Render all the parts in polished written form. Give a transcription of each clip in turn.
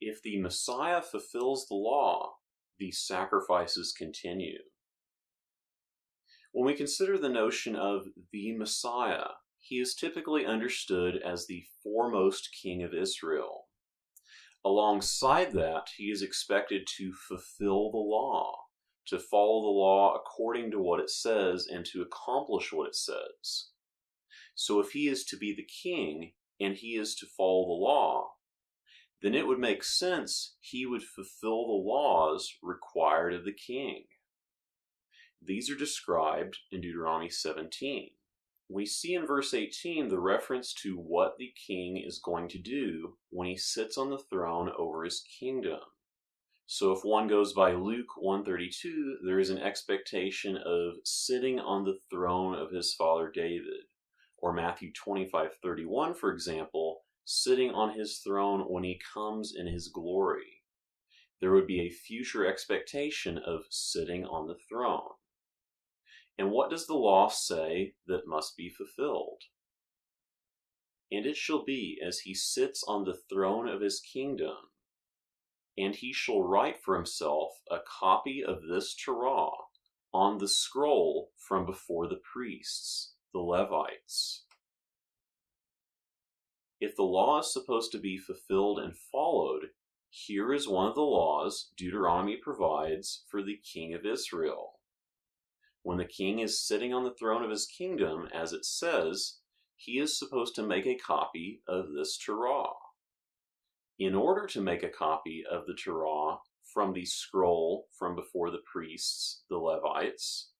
If the Messiah fulfills the law, the sacrifices continue. When we consider the notion of the Messiah, he is typically understood as the foremost king of Israel. Alongside that, he is expected to fulfill the law, to follow the law according to what it says and to accomplish what it says. So if he is to be the king and he is to follow the law, then it would make sense he would fulfill the laws required of the king. These are described in Deuteronomy 17. We see in verse 18 the reference to what the king is going to do when he sits on the throne over his kingdom. So if one goes by Luke 1:32, there is an expectation of sitting on the throne of his father David. Or Matthew 25:31, for example, sitting on his throne when he comes in his glory. There would be a future expectation of sitting on the throne. And what does the law say that must be fulfilled? And it shall be as he sits on the throne of his kingdom, and he shall write for himself a copy of this Torah on the scroll from before the priests, the Levites. If the law is supposed to be fulfilled and followed, here is one of the laws Deuteronomy provides for the king of Israel. When the king is sitting on the throne of his kingdom, as it says, he is supposed to make a copy of this Torah. In order to make a copy of the Torah from the scroll from before the priests, the Levites,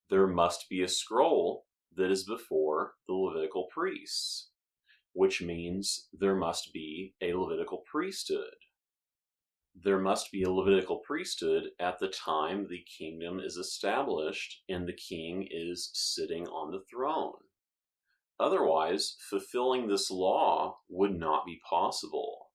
there must be a scroll that is before the Levitical priests, which means there must be a Levitical priesthood. There must be a Levitical priesthood at the time the kingdom is established and the king is sitting on the throne. Otherwise, fulfilling this law would not be possible.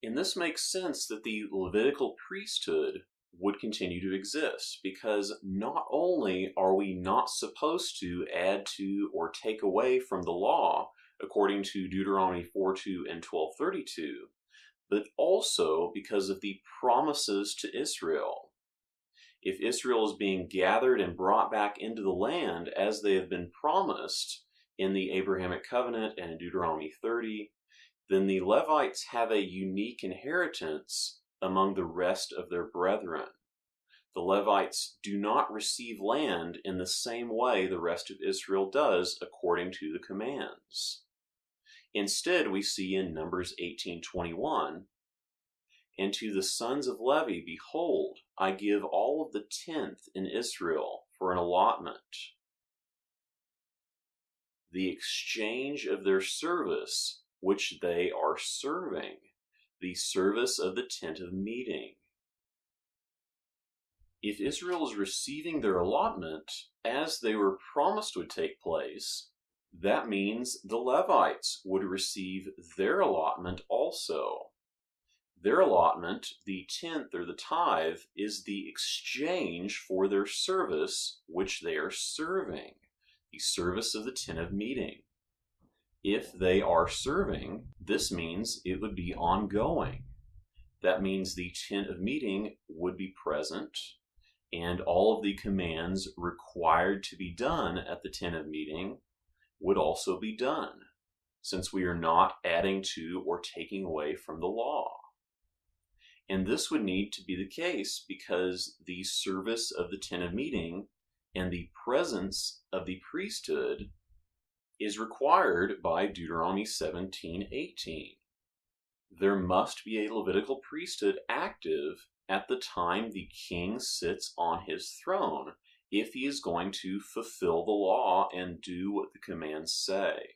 And this makes sense that the Levitical priesthood would continue to exist, because not only are we not supposed to add to or take away from the law, according to Deuteronomy 4:2 and 12:32, but also because of the promises to Israel. If Israel is being gathered and brought back into the land as they have been promised in the Abrahamic covenant and in Deuteronomy 30, then the Levites have a unique inheritance among the rest of their brethren. The Levites do not receive land in the same way the rest of Israel does according to the commands. Instead, we see in Numbers 18:21, "And to the sons of Levi, behold, I give all of the 10th in Israel for an allotment." The exchange of their service, which they are serving, the service of the tent of meeting. If Israel is receiving their allotment as they were promised would take place, that means the Levites would receive their allotment also. Their allotment, the tenth or the tithe, is the exchange for their service which they are serving, the service of the tent of meeting. If they are serving, this means it would be ongoing. That means the tent of meeting would be present, and all of the commands required to be done at the tent of meeting would also be done, since we are not adding to or taking away from the law. And this would need to be the case because the service of the tent of meeting and the presence of the priesthood is required by Deuteronomy 17:18. There must be a Levitical priesthood active at the time the king sits on his throne if he is going to fulfill the law and do what the commands say.